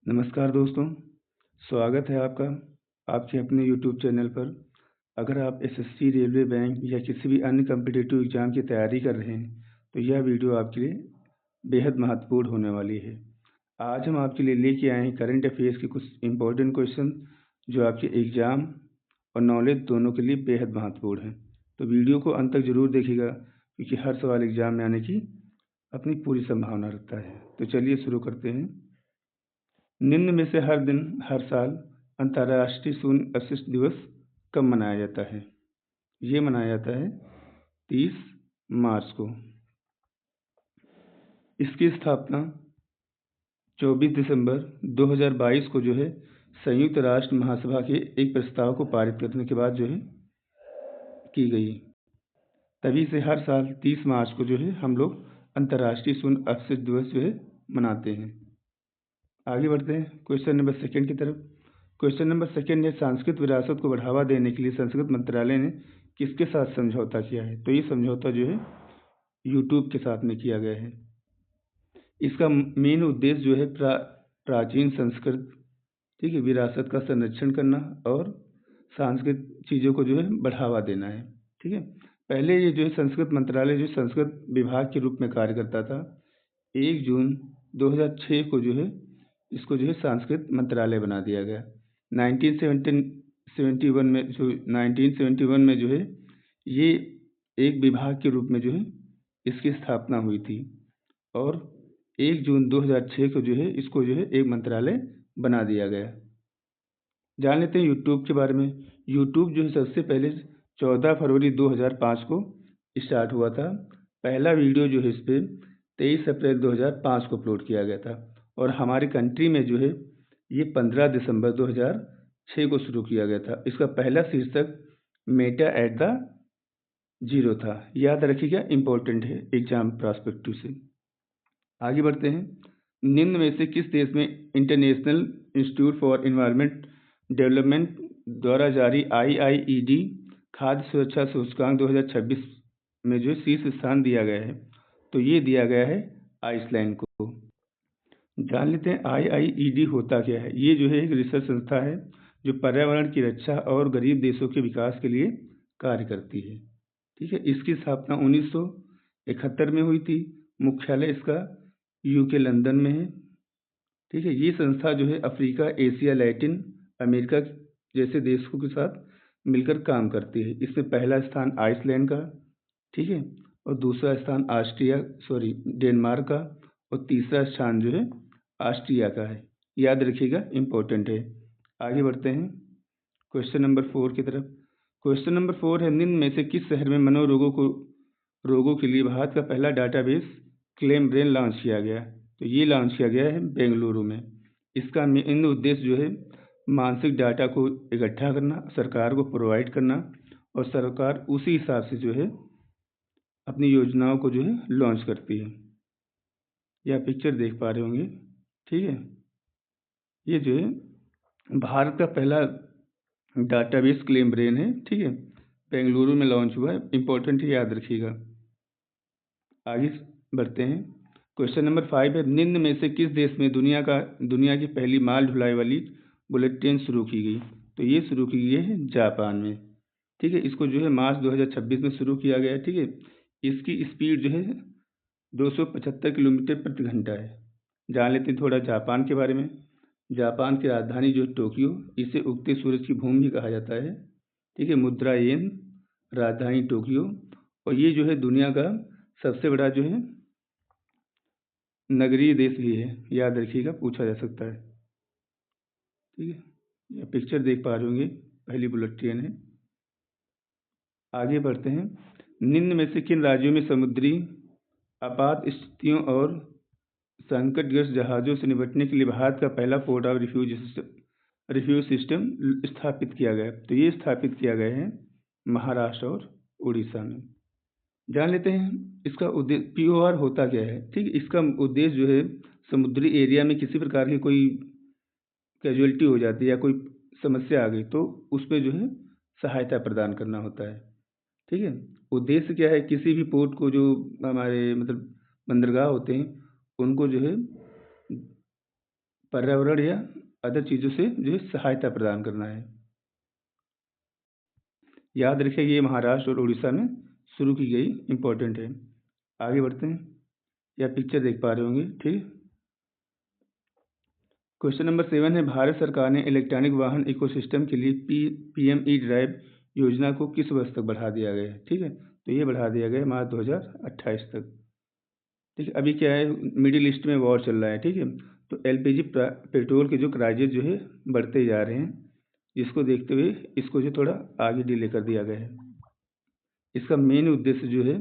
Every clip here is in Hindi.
नमस्कार दोस्तों, स्वागत है आपका आपके अपने यूट्यूब चैनल पर। अगर आप एसएससी, रेलवे, बैंक या किसी भी अन्य कॉम्पिटिटिव एग्ज़ाम की तैयारी कर रहे हैं, तो यह वीडियो आपके लिए बेहद महत्वपूर्ण होने वाली है। आज हम आपके लिए लेके आए हैं करंट अफेयर्स के कुछ इम्पोर्टेंट क्वेश्चन जो आपके एग्ज़ाम और नॉलेज दोनों के लिए बेहद महत्वपूर्ण हैं। तो वीडियो को अंत तक ज़रूर देखिएगा, क्योंकि हर सवाल एग्ज़ाम में आने की अपनी पूरी संभावना रखता है। तो चलिए शुरू करते हैं। निम्न में से हर दिन हर साल अंतर्राष्ट्रीय शून्य अपशिष्ट दिवस कब मनाया जाता है? ये मनाया जाता है 30 मार्च को। इसकी स्थापना 24 दिसंबर 2022 को संयुक्त राष्ट्र महासभा के एक प्रस्ताव को पारित करने के बाद की गई। तभी से हर साल 30 मार्च को हम लोग अंतर्राष्ट्रीय शून्य अपशिष्ट दिवस मनाते हैं। आगे बढ़ते हैं क्वेश्चन नंबर सेकंड की तरफ। क्वेश्चन नंबर सेकंड है, सांस्कृतिक विरासत को बढ़ावा देने के लिए संस्कृति मंत्रालय ने किसके साथ समझौता किया है? तो ये समझौता यूट्यूब के साथ में किया गया है। इसका मेन उद्देश्य प्राचीन संस्कृत विरासत का संरक्षण करना और सांस्कृतिक चीज़ों को बढ़ावा देना है। ठीक है, पहले ये संस्कृत मंत्रालय संस्कृत विभाग के रूप में कार्य करता था। 1 जून 2006 को इसको संस्कृत मंत्रालय बना दिया गया। 1971 में 1971 में ये एक विभाग के रूप में इसकी स्थापना हुई थी और 1 जून 2006 को इसको एक मंत्रालय बना दिया गया। जान लेते हैं यूट्यूब के बारे में। यूट्यूब सबसे पहले 14 फरवरी 2005 को स्टार्ट हुआ था। पहला वीडियो इस पर 23 अप्रैल 2005 को अपलोड किया गया था और हमारी कंट्री में ये 15 दिसंबर 2006 को शुरू किया गया था। इसका पहला शीर्षक मेटा एट द जीरो था। याद रखिएगा, इम्पोर्टेंट है एग्जाम पर्सपेक्टिव से। आगे बढ़ते हैं। निम्न में से किस देश में international institute for environment development द्वारा जारी IIED खाद्य सुरक्षा सूचकांक 2026 में शीर्ष स्थान दिया गया है? तो ये दिया गया है आइसलैंड को। जान लेते हैं IIED होता क्या है। ये एक रिसर्च संस्था है जो पर्यावरण की रक्षा और गरीब देशों के विकास के लिए कार्य करती है। ठीक है, इसकी स्थापना 1971 में हुई थी। मुख्यालय इसका UK लंदन में है। ठीक है, ये संस्था अफ्रीका, एशिया, लैटिन अमेरिका जैसे देशों के साथ मिलकर काम करती है। इसमें पहला स्थान आइसलैंड का, ठीक है, और दूसरा स्थान डेनमार्क का और तीसरा स्थान ऑस्ट्रिया का है। याद रखिएगा, इम्पोर्टेंट है। आगे बढ़ते हैं क्वेश्चन नंबर 4 की तरफ। क्वेश्चन नंबर 4 है, निम्न में से किस शहर में रोगों के लिए भारत का पहला डाटाबेस क्लेम ब्रेन लॉन्च किया गया? तो ये लॉन्च किया गया है बेंगलुरु में। इसका मेन उद्देश्य मानसिक डाटा को इकट्ठा करना, सरकार को प्रोवाइड करना और सरकार उसी हिसाब से अपनी योजनाओं को लॉन्च करती है। यह पिक्चर देख पा रहे होंगे। ठीक है, ये भारत का पहला डाटाबेस क्लेम ब्रेन है। ठीक है, बेंगलुरु में लॉन्च हुआ है। इंपॉर्टेंट है, याद रखिएगा। आगे बढ़ते हैं। क्वेश्चन नंबर 5 है, निम्न में से किस देश में दुनिया की पहली माल ढुलाई वाली बुलेट ट्रेन शुरू की गई? तो ये शुरू की गई है जापान में। ठीक है, इसको मार्च 2026 में शुरू किया गया है। ठीक है, इसकी स्पीड 275 किलोमीटर प्रति घंटा है। जान लेते हैं थोड़ा जापान के बारे में। जापान की राजधानी टोक्यो, इसे उगते सूरज की भूमि भी कहा जाता है। ठीक है, मुद्रा येन, राजधानी टोक्यो, और ये दुनिया का सबसे बड़ा नगरीय देश भी है। याद रखिएगा, पूछा जा सकता है। ठीक है, ये पिक्चर देख पा रहे होंगे, पहली बुलेट ट्रेन है। आगे बढ़ते हैं। निम्न में से किन राज्यों में समुद्री आपात स्थितियों और संकटग्रस्त जहाज़ों से निपटने के लिए भारत का पहला पोर्ट ऑफ रिफ्यूज सिस्टम स्थापित किया गया? तो ये स्थापित किया गया है महाराष्ट्र और उड़ीसा में। जान लेते हैं इसका उद्देश्य POR होता क्या है। ठीक, इसका उद्देश्य समुद्री एरिया में किसी प्रकार की कोई कैजुअलिटी हो जाती है या कोई समस्या आ गई तो उस पर सहायता प्रदान करना होता है। ठीक है, उद्देश्य क्या है, किसी भी पोर्ट को हमारे बंदरगाह होते हैं उनको पर्यावरण या अदर चीज़ों से जो है सहायता प्रदान करना है। याद रखिए ये महाराष्ट्र और उड़ीसा में शुरू की गई, इम्पोर्टेंट है। आगे बढ़ते हैं। या पिक्चर देख पा रहे होंगे, ठीक है। क्वेश्चन नंबर 7 है, भारत सरकार ने इलेक्ट्रॉनिक वाहन इकोसिस्टम के लिए PME ड्राइव योजना को किस वर्ष तक बढ़ा दिया गया है, ठीक है। तो ये बढ़ा दिया गया है मार्च 2028 तक, ठीक है। अभी क्या है, मिडिल ईस्ट में वॉर चल रहा है, ठीक है। तो LPG पेट्रोल के जो प्राइजेज जो है बढ़ते जा रहे हैं, जिसको देखते हुए इसको जो थोड़ा आगे डिले कर दिया गया है। इसका मेन उद्देश्य जो है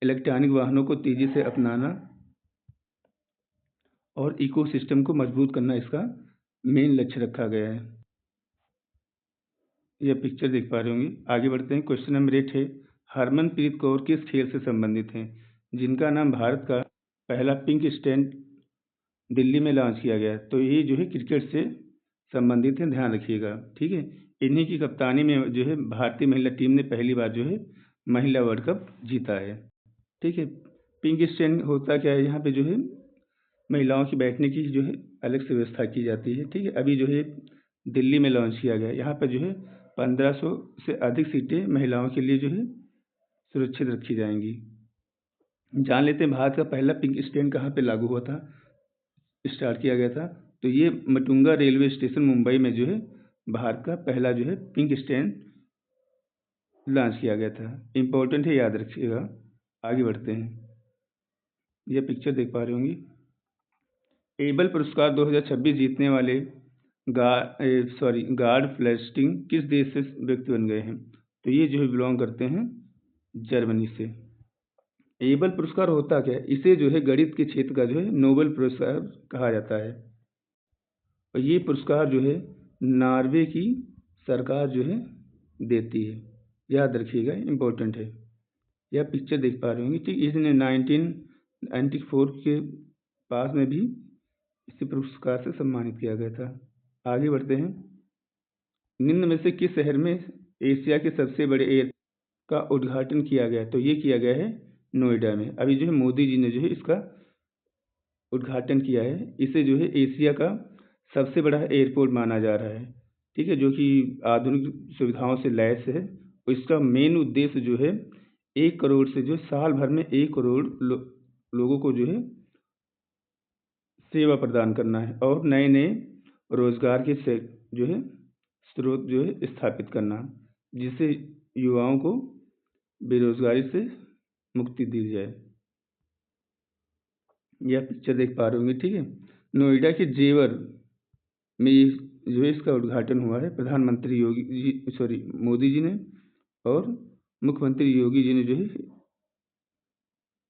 इलेक्ट्रॉनिक वाहनों को तेज़ी से अपनाना और इकोसिस्टम को मजबूत करना, इसका मेन लक्ष्य रखा गया है। यह पिक्चर देख पा रहे होंगे। आगे बढ़ते हैं। क्वेश्चन नंबर 8 है, हरमनप्रीत कौर किस खेल से संबंधित हैं, जिनका नाम भारत का पहला पिंक स्टैंड दिल्ली में लॉन्च किया गया। तो ये जो है क्रिकेट से संबंधित है, ध्यान रखिएगा, ठीक है। इन्हीं की कप्तानी में जो है भारतीय महिला टीम ने पहली बार जो है महिला वर्ल्ड कप जीता है, ठीक है। पिंक स्टैंड होता क्या है, यहाँ पे जो है महिलाओं की बैठने की जो है अलग से व्यवस्था की जाती है, ठीक है। अभी जो है दिल्ली में लॉन्च किया गया। यहाँ पर जो है 1500 से अधिक सीटें महिलाओं के लिए जो है सुरक्षित रखी जाएंगी। जान लेते हैं भारत का पहला पिंक स्टैंड कहाँ पे लागू हुआ था, स्टार्ट किया गया था। तो ये मटुंगा रेलवे स्टेशन मुंबई में जो है भारत का पहला जो है पिंक स्टैंड लॉन्च किया गया था। इम्पोर्टेंट है, याद रखिएगा। आगे बढ़ते हैं। यह पिक्चर देख पा रहे होंगे। एबल पुरस्कार 2026 जीतने वाले गार्ड फ्लेस्टिंग किस देश से व्यक्ति बन गए हैं। तो ये जो है बिलोंग करते हैं जर्मनी से। एबल पुरस्कार होता क्या है, इसे जो है गणित के क्षेत्र का जो है नोबेल पुरस्कार कहा जाता है। और ये पुरस्कार जो है नॉर्वे की सरकार जो है देती है, याद रखिएगा, इम्पोर्टेंट है। यह पिक्चर देख पा रहे होंगे, ठीक। इसने 1994 के पास में भी इसी पुरस्कार से सम्मानित किया गया था। आगे बढ़ते हैं। निम्न में से किस शहर में एशिया के सबसे बड़े एयर का उद्घाटन किया गया। तो ये किया गया है नोएडा में। अभी जो है मोदी जी ने जो है इसका उद्घाटन किया है। इसे जो है एशिया का सबसे बड़ा एयरपोर्ट माना जा रहा है, ठीक है, जो कि आधुनिक सुविधाओं से लैस है। और इसका मेन उद्देश्य जो है 1 करोड़ से जो साल भर में 1 करोड़ लोगों को जो है सेवा प्रदान करना है और नए नए रोजगार के से जो है स्रोत जो है स्थापित करना, जिससे युवाओं को बेरोजगारी से मुक्ति दी जाए। यह पिक्चर देख पा रहे होंगे, ठीक है। नोएडा के जेवर में ये जो है इसका उद्घाटन हुआ है। प्रधानमंत्री मोदी जी ने और मुख्यमंत्री योगी जी ने जो है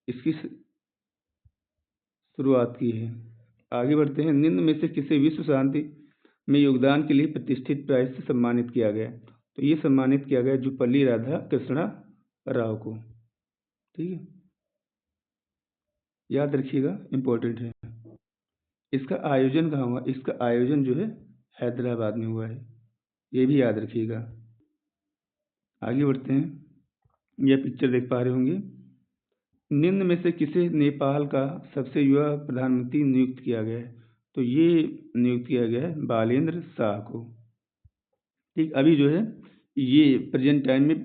इसकी शुरुआत की है। आगे बढ़ते हैं। निम्न में से किसे विश्व शांति में योगदान के लिए प्रतिष्ठित प्राइज से सम्मानित किया गया। तो ये सम्मानित किया गया जुपल्ली राधा कृष्णा राव को, ठीक है, याद रखिएगा, इम्पोर्टेंट है। इसका आयोजन कहाँ हुआ, इसका आयोजन जो है हैदराबाद में हुआ है, ये भी याद रखिएगा। आगे बढ़ते हैं। यह पिक्चर देख पा रहे होंगे। निम्न में से किसे नेपाल का सबसे युवा प्रधानमंत्री नियुक्त किया गया है। तो ये नियुक्त किया गया है बालेंद्र शाह को, ठीक। अभी जो है ये प्रेजेंट टाइम में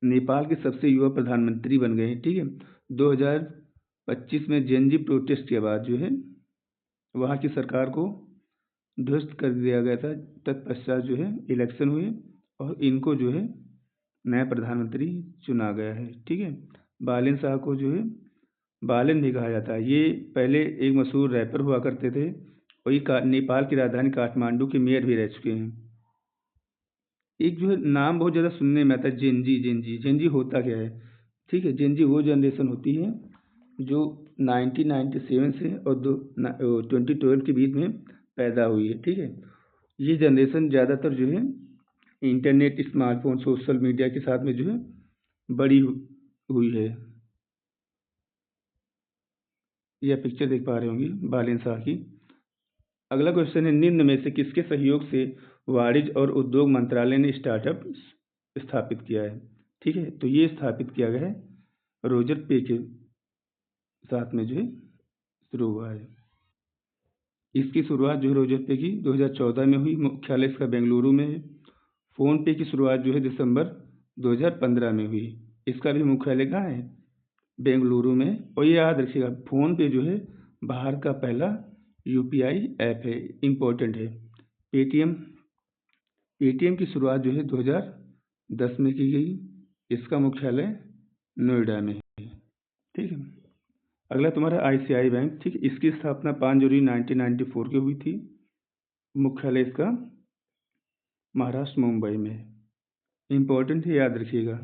नेपाल के सबसे युवा प्रधानमंत्री बन गए हैं, ठीक है। 2025 में जेनजी प्रोटेस्ट के बाद जो है वहाँ की सरकार को ध्वस्त कर दिया गया था। तत्पश्चात जो है इलेक्शन हुए और इनको जो है नया प्रधानमंत्री चुना गया है, ठीक है। बालेन शाह को जो है बालेन भी कहा जाता है। ये पहले एक मशहूर रैपर हुआ करते थे और ये नेपाल की राजधानी काठमांडू के मेयर भी रह चुके हैं। एक जो है नाम बहुत ज़्यादा सुनने में आता है, जेनजी। जेनजी जेनजी होता क्या है, ठीक है। जेनजी वो जनरेशन होती है जो 1997 से और 2012 के बीच में पैदा हुई है, ठीक है। ये जनरेशन ज़्यादातर जो है इंटरनेट, स्मार्टफोन, सोशल मीडिया के साथ में जो है बड़ी हुई है। यह पिक्चर देख पा रहे होंगे बालेन शाह की। अगला क्वेश्चन है, निम्न में से किसके सहयोग से वाणिज्य और उद्योग मंत्रालय ने स्टार्टअप स्थापित किया है, ठीक है। तो ये स्थापित किया गया है रोजर पे के साथ में जो है शुरू हुआ है। इसकी शुरुआत जो है रोज़र पे की 2014 में हुई, मुख्यालय इसका बेंगलुरु में है। फ़ोनपे की शुरुआत जो है दिसंबर 2015 में हुई। इसका भी मुख्यालय कहाँ है? बेंगलुरु में। और ये याद रखिएगा, फ़ोनपे जो है बाहर का पहला यूपीआई ऐप है, इम्पोर्टेंट है। पेटीएम पेटीएम की शुरुआत जो है 2010 में की गई। इसका मुख्यालय नोएडा में है। ठीक है। अगला तुम्हारा आईसीआई बैंक। ठीक, इसकी स्थापना 5 जनवरी 1994 की हुई थी। मुख्यालय इसका महाराष्ट्र मुंबई में है। इम्पोर्टेंट है, याद रखिएगा।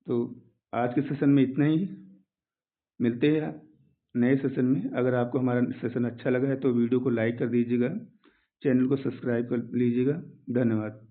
तो आज के सेशन में इतना ही। मिलते हैं नए सेशन में। अगर आपको हमारा सेशन अच्छा लगा है तो वीडियो को लाइक कर दीजिएगा, चैनल को सब्सक्राइब कर लीजिएगा। धन्यवाद।